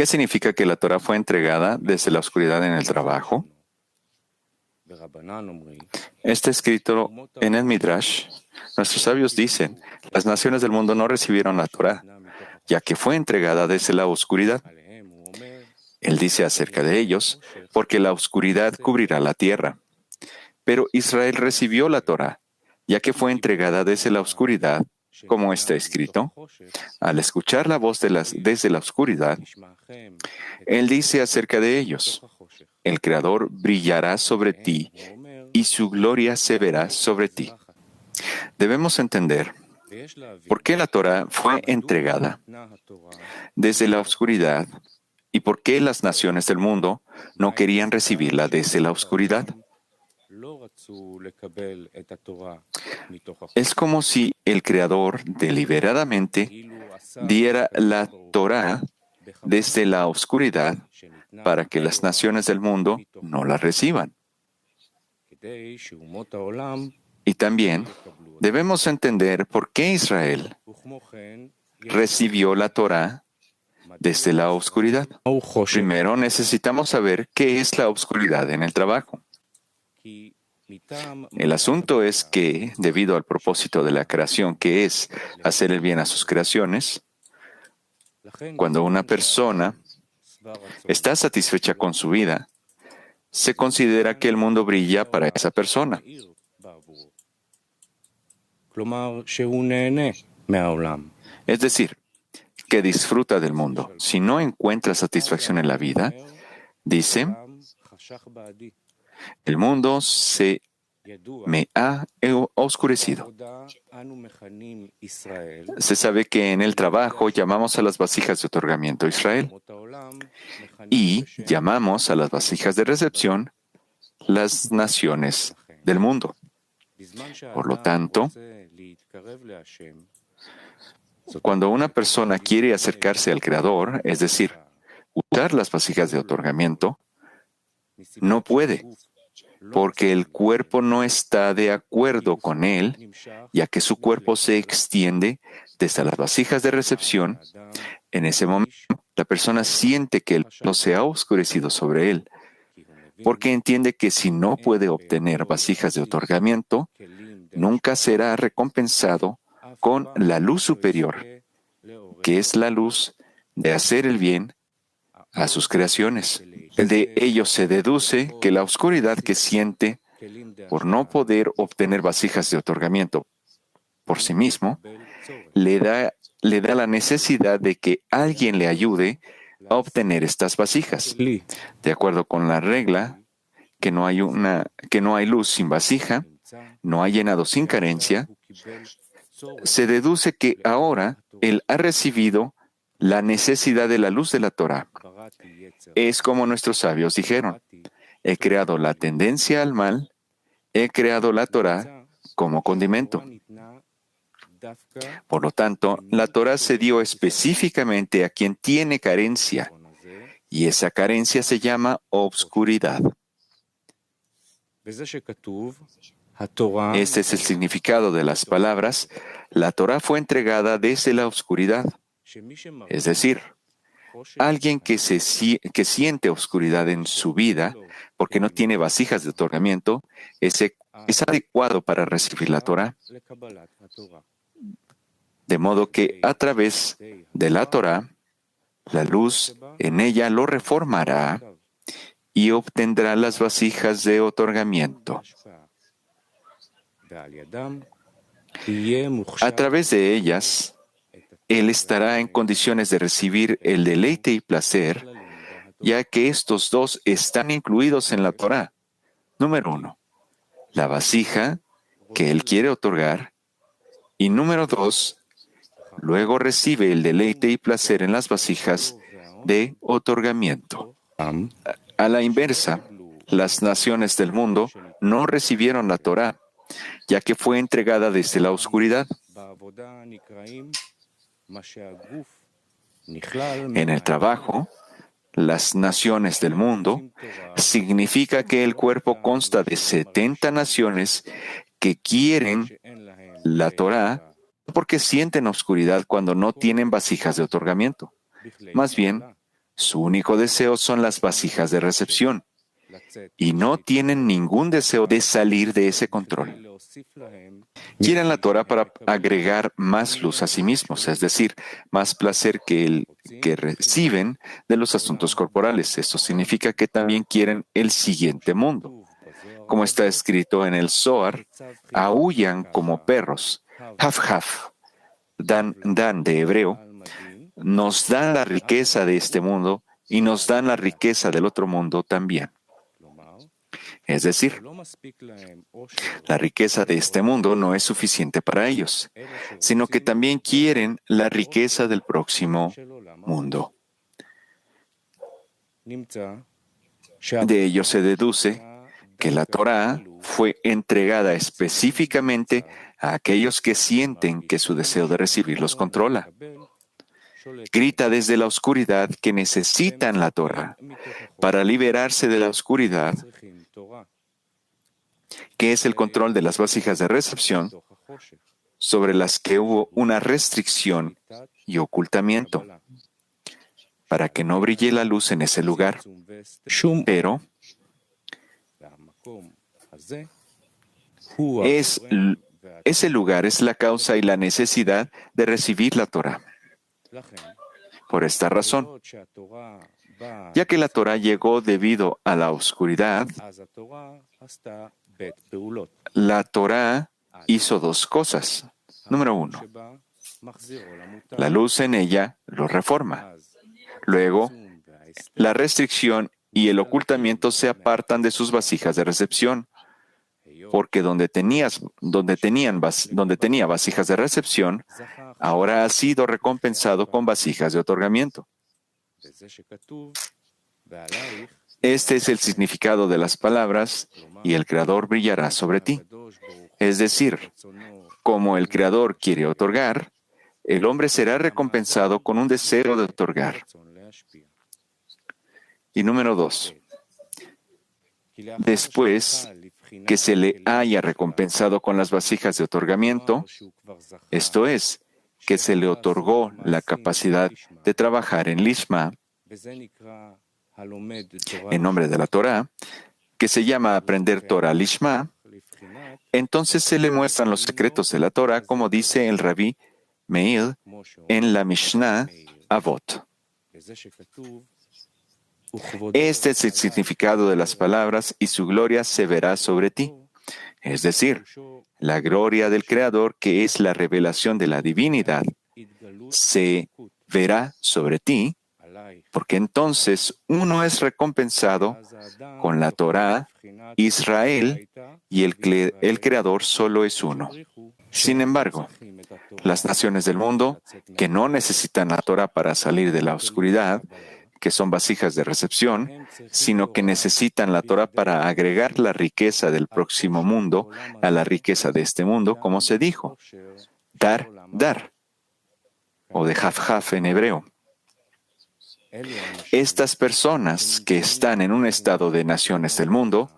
¿Qué significa que la Torah fue entregada desde la oscuridad en el trabajo? Está escrito en el Midrash. Nuestros sabios dicen, las naciones del mundo no recibieron la Torah, ya que fue entregada desde la oscuridad. Él dice acerca de ellos, porque la oscuridad cubrirá la tierra. Pero Israel recibió la Torah, ya que fue entregada desde la oscuridad, como está escrito. Al escuchar la voz desde la oscuridad, Él dice acerca de ellos, el Creador brillará sobre ti y su gloria se verá sobre ti. Debemos entender por qué la Torah fue entregada desde la oscuridad y por qué las naciones del mundo no querían recibirla desde la oscuridad. Es como si el Creador deliberadamente diera la Torah desde la oscuridad para que las naciones del mundo no la reciban. Y también debemos entender por qué Israel recibió la Torah desde la oscuridad. Primero necesitamos saber qué es la oscuridad en el trabajo. El asunto es que, debido al propósito de la creación, que es hacer el bien a sus creaciones, cuando una persona está satisfecha con su vida, se considera que el mundo brilla para esa persona. Es decir, que disfruta del mundo. Si no encuentra satisfacción en la vida, dice, el mundo se me ha oscurecido. Se sabe que en el trabajo llamamos a las vasijas de otorgamiento Israel y llamamos a las vasijas de recepción las naciones del mundo. Por lo tanto, cuando una persona quiere acercarse al Creador, es decir, usar las vasijas de otorgamiento, no puede, porque el cuerpo no está de acuerdo con él, ya que su cuerpo se extiende desde las vasijas de recepción. En ese momento, la persona siente que el mundo se ha oscurecido sobre él, porque entiende que si no puede obtener vasijas de otorgamiento, nunca será recompensado con la luz superior, que es la luz de hacer el bien a sus creaciones. De ello se deduce que la oscuridad que siente por no poder obtener vasijas de otorgamiento por sí mismo, le da la necesidad de que alguien le ayude a obtener estas vasijas. De acuerdo con la regla, que no hay luz sin vasija, no hay llenado sin carencia, se deduce que ahora él ha recibido la necesidad de la luz de la Torah. Es como nuestros sabios dijeron, he creado la tendencia al mal, he creado la Torah como condimento. Por lo tanto, la Torah se dio específicamente a quien tiene carencia, y esa carencia se llama obscuridad. Este es el significado de las palabras, la Torah fue entregada desde la oscuridad. Es decir, alguien que siente oscuridad en su vida porque no tiene vasijas de otorgamiento, es adecuado para recibir la Torah. De modo que a través de la Torah, la luz en ella lo reformará y obtendrá las vasijas de otorgamiento. A través de ellas, él estará en condiciones de recibir el deleite y placer, ya que estos dos están incluidos en la Torah. Número 1, la vasija que él quiere otorgar. Y número 2, luego recibe el deleite y placer en las vasijas de otorgamiento. A la inversa, las naciones del mundo no recibieron la Torah, ya que fue entregada desde la oscuridad. En el trabajo, las naciones del mundo significa que el cuerpo consta de 70 naciones que quieren la Torah porque sienten oscuridad cuando no tienen vasijas de otorgamiento. Más bien, Su único deseo son las vasijas de recepción y no tienen ningún deseo de salir de ese control. Quieren la Torah para agregar más luz a sí mismos, es decir, más placer que el que reciben de los asuntos corporales. Esto significa que también quieren el siguiente mundo. Como está escrito en el Zohar, aúllan como perros. Haf-haf, dan de hebreo, nos dan la riqueza de este mundo y nos dan la riqueza del otro mundo también. Es decir, la riqueza de este mundo no es suficiente para ellos, sino que también quieren la riqueza del próximo mundo. De ello se deduce que la Torá fue entregada específicamente a aquellos que sienten que su deseo de recibir los controla. Grita desde la oscuridad que necesitan la Torá para liberarse de la oscuridad, que es el control de las vasijas de recepción sobre las que hubo una restricción y ocultamiento, para que no brille la luz en ese lugar. Pero ese lugar es la causa y la necesidad de recibir la Torá. Por esta razón, ya que la Torá llegó debido a la oscuridad, la Torá hizo dos cosas. Número uno, la luz en ella lo reforma. Luego, la restricción y el ocultamiento se apartan de sus vasijas de recepción, porque donde tenía vasijas de recepción, ahora ha sido recompensado con vasijas de otorgamiento. Este es el significado de las palabras, y el Creador brillará sobre ti. Es decir, como el Creador quiere otorgar, el hombre será recompensado con un deseo de otorgar. Y número 2. Después que se le haya recompensado con las vasijas de otorgamiento, esto es, que se le otorgó la capacidad de trabajar en Lishma, en nombre de la Torah, que se llama aprender Torah Lishma, entonces se le muestran los secretos de la Torah, como dice el Rabí Meir en la Mishnah Avot. Este es el significado de las palabras, y su gloria se verá sobre ti. Es decir, la gloria del Creador, que es la revelación de la divinidad, se verá sobre ti, porque entonces uno es recompensado con la Torá, Israel, y el Creador solo es uno. Sin embargo, las naciones del mundo, que no necesitan la Torá para salir de la oscuridad, que son vasijas de recepción, sino que necesitan la Torá para agregar la riqueza del próximo mundo a la riqueza de este mundo, como se dijo, dar, o de haf en hebreo. Estas personas que están en un estado de naciones del mundo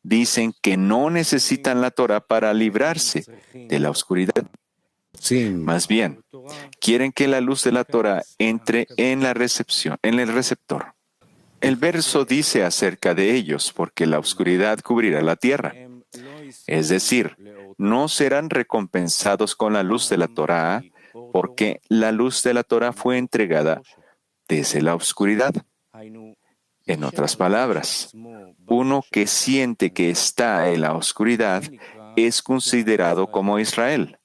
dicen que no necesitan la Torá para librarse de la oscuridad. Más bien, quieren que la luz de la Torá entre en la recepción, en el receptor. El verso dice acerca de ellos, porque la oscuridad cubrirá la tierra. Es decir, no serán recompensados con la luz de la Torá, porque la luz de la Torá fue entregada desde la oscuridad. En otras palabras, uno que siente que está en la oscuridad es considerado como Israel,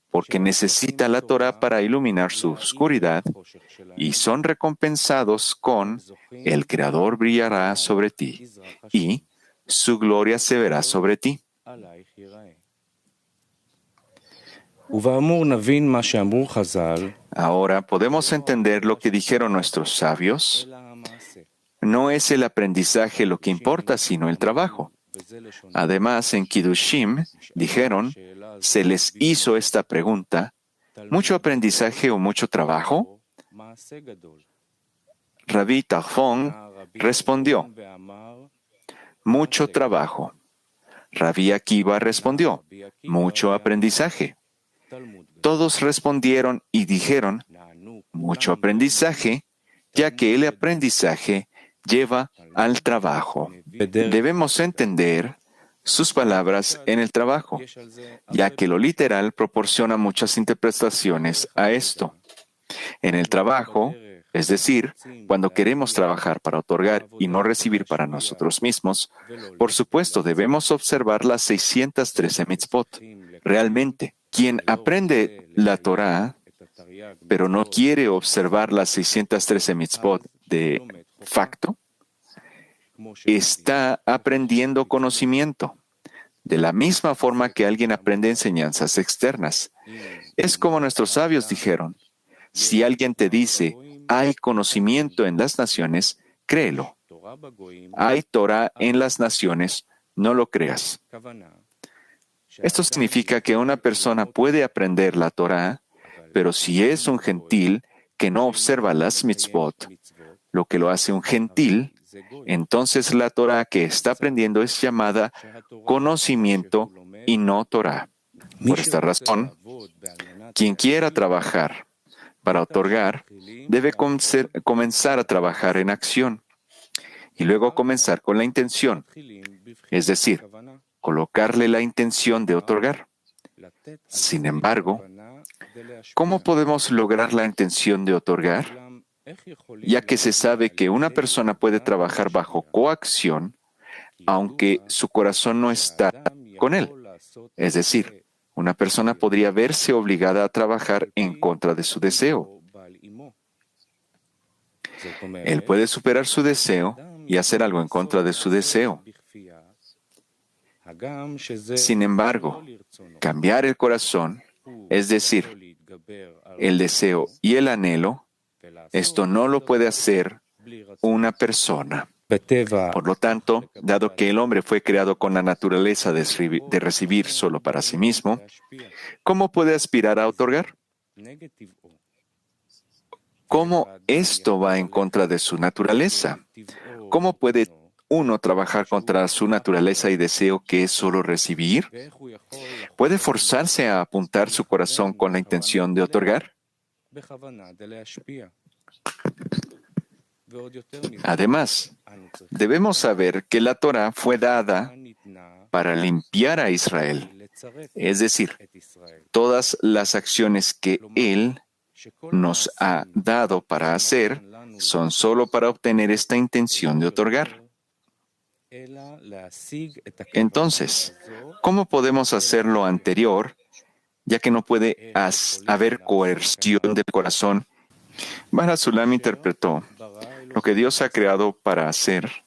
porque necesita la Torá para iluminar su oscuridad, y son recompensados con el Creador brillará sobre ti, y su gloria se verá sobre ti. Ahora podemos entender lo que dijeron nuestros sabios. No es el aprendizaje lo que importa, sino el trabajo. Además, en Kiddushim dijeron, se les hizo esta pregunta, ¿mucho aprendizaje o mucho trabajo? Rabbi Tarfon respondió, mucho trabajo. Rabbi Akiva respondió, mucho aprendizaje. Todos respondieron y dijeron, mucho aprendizaje ya que el aprendizaje lleva al trabajo. Debemos entender sus palabras en el trabajo, ya que lo literal proporciona muchas interpretaciones a esto. En el trabajo, es decir, cuando queremos trabajar para otorgar y no recibir para nosotros mismos, por supuesto debemos observar las 613 mitzvot. Realmente, quien aprende la Torá, pero no quiere observar las 613 mitzvot de facto, está aprendiendo conocimiento, de la misma forma que alguien aprende enseñanzas externas. Es como nuestros sabios dijeron: si alguien te dice, hay conocimiento en las naciones, créelo. Hay Torah en las naciones, no lo creas. Esto significa que una persona puede aprender la Torah, pero si es un gentil que no observa las mitzvot, lo que lo hace un gentil, entonces la Torah que está aprendiendo es llamada conocimiento y no Torah. Por esta razón, quien quiera trabajar para otorgar, debe comenzar a trabajar en acción y luego comenzar con la intención, es decir, colocarle la intención de otorgar. Sin embargo, ¿cómo podemos lograr la intención de otorgar? Ya que se sabe que una persona puede trabajar bajo coacción, aunque su corazón no está con él. Es decir, una persona podría verse obligada a trabajar en contra de su deseo. Él puede superar su deseo y hacer algo en contra de su deseo. Sin embargo, cambiar el corazón, es decir, el deseo y el anhelo, esto no lo puede hacer una persona. Por lo tanto, dado que el hombre fue creado con la naturaleza de recibir solo para sí mismo, ¿cómo puede aspirar a otorgar? ¿Cómo esto va en contra de su naturaleza? ¿Cómo puede uno trabajar contra su naturaleza y deseo que es solo recibir? ¿Puede forzarse a apuntar su corazón con la intención de otorgar? Además, debemos saber que la Torá fue dada para limpiar a Israel, es decir, todas las acciones que Él nos ha dado para hacer son solo para obtener esta intención de otorgar. Entonces, ¿cómo podemos hacer lo anterior, ya que no puede haber coerción del corazón? Bara Sulam interpretó: lo que Dios ha creado para hacer,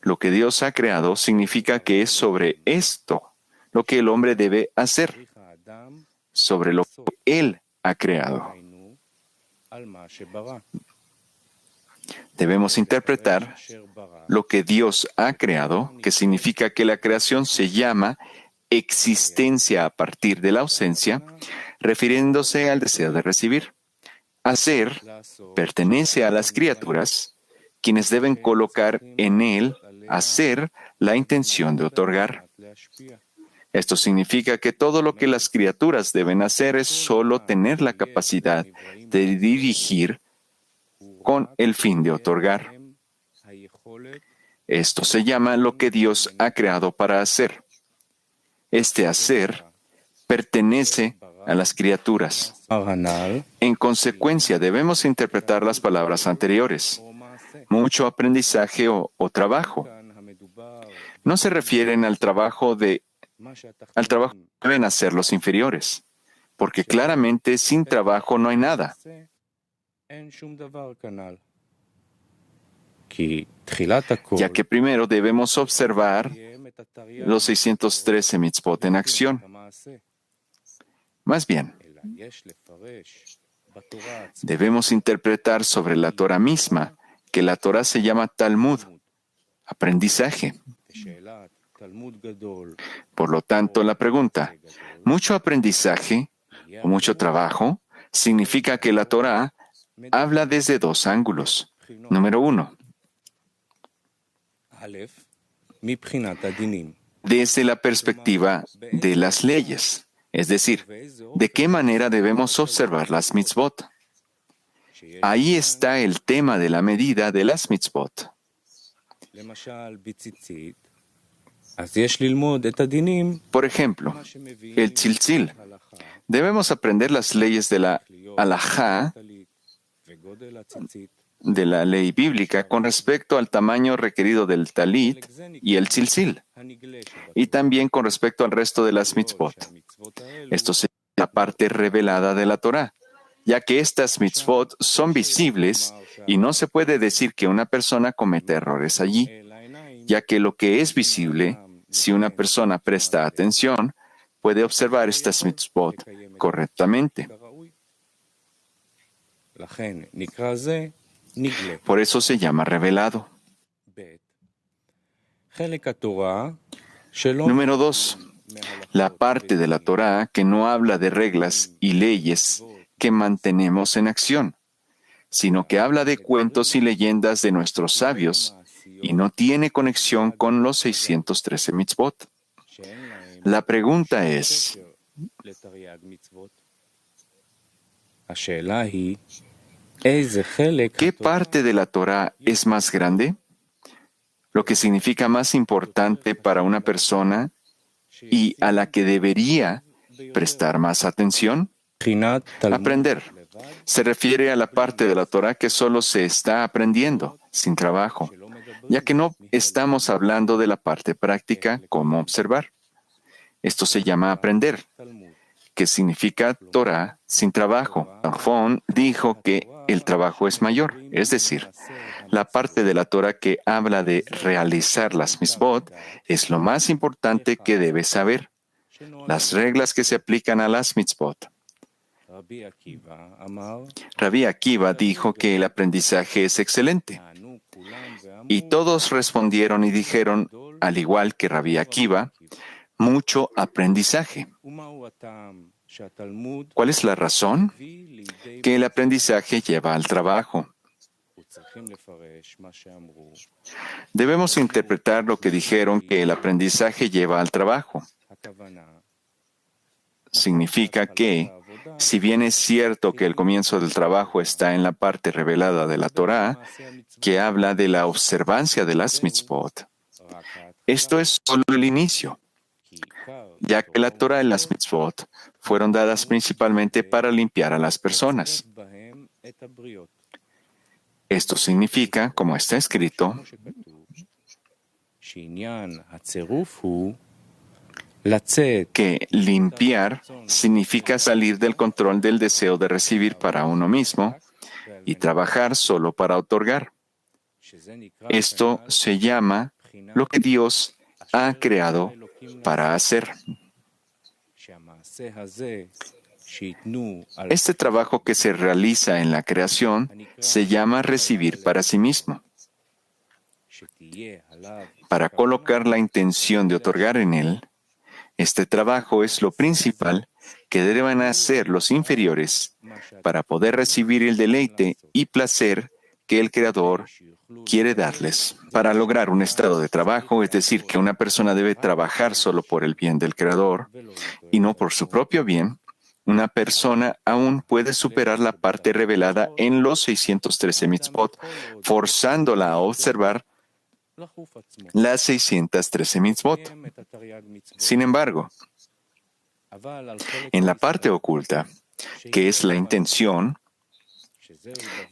lo que Dios ha creado significa que es sobre esto lo que el hombre debe hacer, sobre lo que Él ha creado. Debemos interpretar lo que Dios ha creado, que significa que la creación se llama existencia a partir de la ausencia, refiriéndose al deseo de recibir. Hacer pertenece a las criaturas, quienes deben colocar en él, hacer, la intención de otorgar. Esto significa que todo lo que las criaturas deben hacer es solo tener la capacidad de dirigir con el fin de otorgar. Esto se llama lo que Dios ha creado para hacer. Este hacer pertenece a las criaturas. En consecuencia, debemos interpretar las palabras anteriores. Mucho aprendizaje o trabajo. No se refieren al trabajo que deben hacer los inferiores, porque claramente sin trabajo no hay nada. Ya que primero debemos observar los 613 mitzvot en acción. Más bien, debemos interpretar sobre la Torah misma, que la Torah se llama Talmud, aprendizaje. Por lo tanto, la pregunta, ¿mucho aprendizaje o mucho trabajo? Significa que la Torah habla desde dos ángulos. Número uno, desde la perspectiva de las leyes, es decir, ¿de qué manera debemos observar las mitzvot? Ahí está el tema de la medida de las mitzvot. Por ejemplo, el tzitzil. Debemos aprender las leyes de la halajá, de la ley bíblica, con respecto al tamaño requerido del talit y el tzitzil, y también con respecto al resto de las mitzvot. Esto es la parte revelada de la Torá, ya que estas mitzvot son visibles y no se puede decir que una persona cometa errores allí, ya que lo que es visible, si una persona presta atención, puede observar estas mitzvot correctamente. Por eso se llama revelado. Número 2. La parte de la Torá que no habla de reglas y leyes que mantenemos en acción, sino que habla de cuentos y leyendas de nuestros sabios y no tiene conexión con los 613 mitzvot. La pregunta es, ¿qué parte de la Torá es más grande? Lo que significa más importante para una persona y a la que debería prestar más atención. Aprender se refiere a la parte de la Torá que solo se está aprendiendo, sin trabajo, ya que no estamos hablando de la parte práctica, como observar. Esto se llama aprender, que significa Torá sin trabajo. Tarfón dijo que el trabajo es mayor, es decir, la parte de la Torá que habla de realizar las mitzvot es lo más importante que debes saber, las reglas que se aplican a las mitzvot. Rabbi Akiva dijo que el aprendizaje es excelente. Y todos respondieron y dijeron, al igual que Rabbi Akiva, mucho aprendizaje. ¿Cuál es la razón? Que el aprendizaje lleva al trabajo. Debemos interpretar lo que dijeron que el aprendizaje lleva al trabajo. Significa que, si bien es cierto que el comienzo del trabajo está en la parte revelada de la Torá, que habla de la observancia de las mitzvot, esto es solo el inicio, ya que la Torá y las mitzvot fueron dadas principalmente para limpiar a las personas. Esto significa, como está escrito, que limpiar significa salir del control del deseo de recibir para uno mismo y trabajar solo para otorgar. Esto se llama lo que Dios ha creado para hacer. Este trabajo que se realiza en la creación se llama recibir para sí mismo. Para colocar la intención de otorgar en él, este trabajo es lo principal que deben hacer los inferiores para poder recibir el deleite y placer que el Creador quiere darles. Para lograr un estado de trabajo, es decir, que una persona debe trabajar solo por el bien del Creador y no por su propio bien, una persona aún puede superar la parte revelada en los 613 mitzvot, forzándola a observar las 613 mitzvot. Sin embargo, en la parte oculta, que es la intención,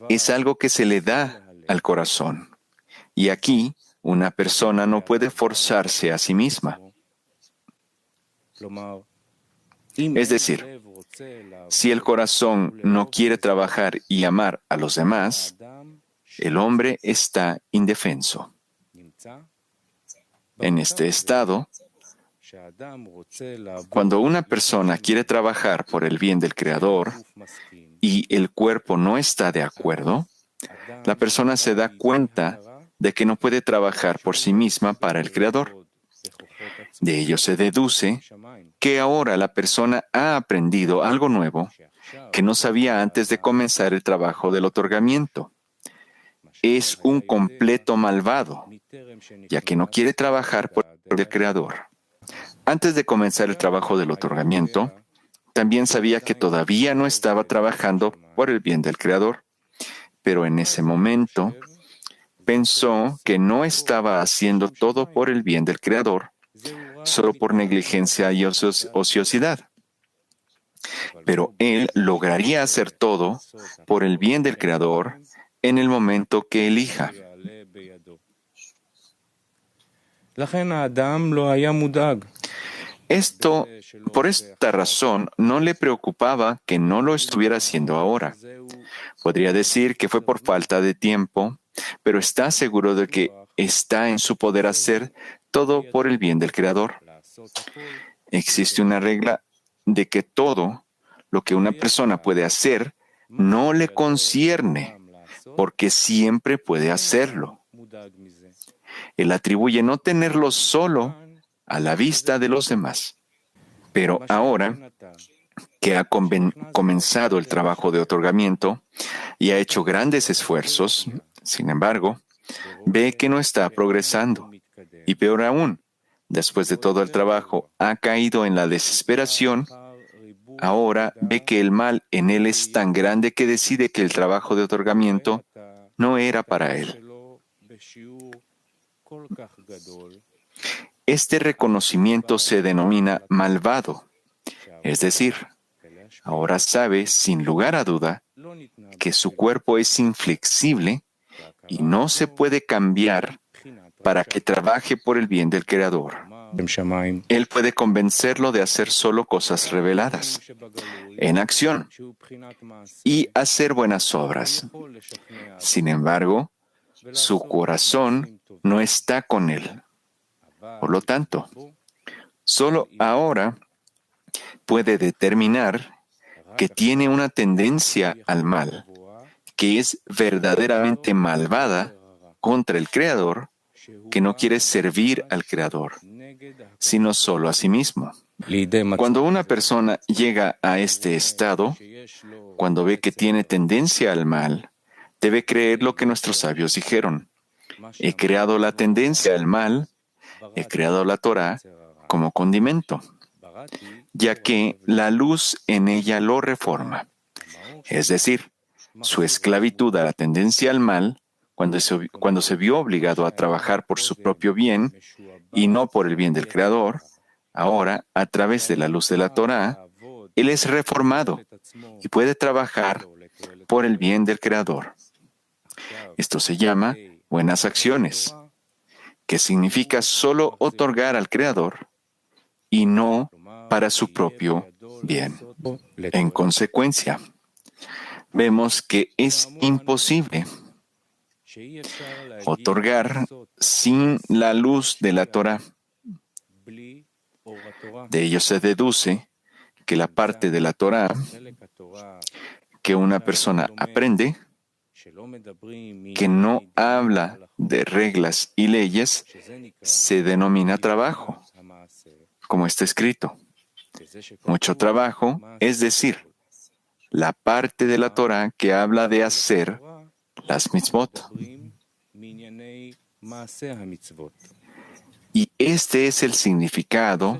es algo que se le da al corazón. Y aquí, una persona no puede forzarse a sí misma. Es decir, si el corazón no quiere trabajar y amar a los demás, el hombre está indefenso. En este estado, cuando una persona quiere trabajar por el bien del Creador y el cuerpo no está de acuerdo, la persona se da cuenta de que no puede trabajar por sí misma para el Creador. De ello se deduce que ahora la persona ha aprendido algo nuevo que no sabía antes de comenzar el trabajo del otorgamiento. Es un completo malvado, ya que no quiere trabajar por el Creador. Antes de comenzar el trabajo del otorgamiento, también sabía que todavía no estaba trabajando por el bien del Creador, pero en ese momento pensó que no estaba haciendo todo por el bien del Creador, solo por negligencia y ociosidad. Pero él lograría hacer todo por el bien del Creador en el momento que elija. Por esta razón, no le preocupaba que no lo estuviera haciendo ahora. Podría decir que fue por falta de tiempo, pero está seguro de que está en su poder hacer todo por el bien del Creador. Existe una regla de que todo lo que una persona puede hacer no le concierne, porque siempre puede hacerlo. Él atribuye no tenerlo solo a la vista de los demás. Pero ahora que ha comenzado el trabajo de otorgamiento y ha hecho grandes esfuerzos, sin embargo, ve que no está progresando. Y peor aún, después de todo el trabajo, ha caído en la desesperación. Ahora ve que el mal en él es tan grande que decide que el trabajo de otorgamiento no era para él. Este reconocimiento se denomina malvado, es decir, ahora sabe sin lugar a duda que su cuerpo es inflexible y no se puede cambiar para que trabaje por el bien del Creador. Él puede convencerlo de hacer solo cosas reveladas, en acción, y hacer buenas obras. Sin embargo, su corazón no está con él. Por lo tanto, solo ahora puede determinar que tiene una tendencia al mal, que es verdaderamente malvada contra el Creador, que no quiere servir al Creador, sino solo a sí mismo. Cuando una persona llega a este estado, cuando ve que tiene tendencia al mal, debe creer lo que nuestros sabios dijeron. He creado la tendencia al mal, he creado la Torah como condimento, ya que la luz en ella lo reforma. Es decir, su esclavitud a la tendencia al mal, cuando se vio obligado a trabajar por su propio bien y no por el bien del Creador, ahora, a través de la luz de la Torah, él es reformado y puede trabajar por el bien del Creador. Esto se llama buenas acciones, que significa solo otorgar al Creador y no para su propio bien. En consecuencia, vemos que es imposible otorgar sin la luz de la Torah. De ello se deduce que la parte de la Torah que una persona aprende, que no habla de reglas y leyes, se denomina trabajo, como está escrito. Mucho trabajo, es decir, la parte de la Torah que habla de hacer las mitzvot. Y este es el significado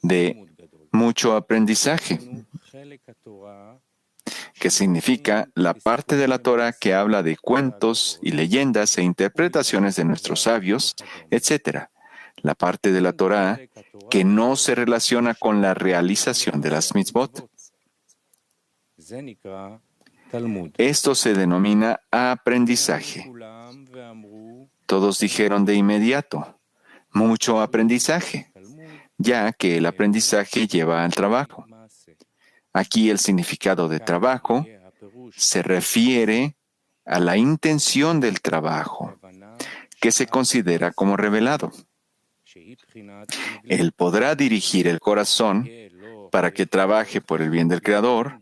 de mucho aprendizaje, que significa la parte de la Torah que habla de cuentos y leyendas e interpretaciones de nuestros sabios, etc. La parte de la Torah que no se relaciona con la realización de las mitzvot. Esto se denomina aprendizaje. Todos dijeron de inmediato, mucho aprendizaje, ya que el aprendizaje lleva al trabajo. Aquí el significado de trabajo se refiere a la intención del trabajo, que se considera como revelado. Él podrá dirigir el corazón para que trabaje por el bien del Creador,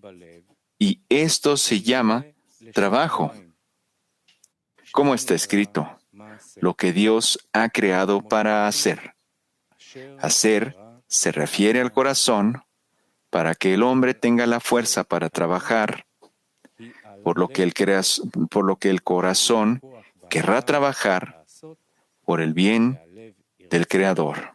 y esto se llama trabajo. Como está escrito, lo que Dios ha creado para hacer. Hacer se refiere al corazón para que el hombre tenga la fuerza para trabajar, por lo que el corazón querrá trabajar por el bien del Creador.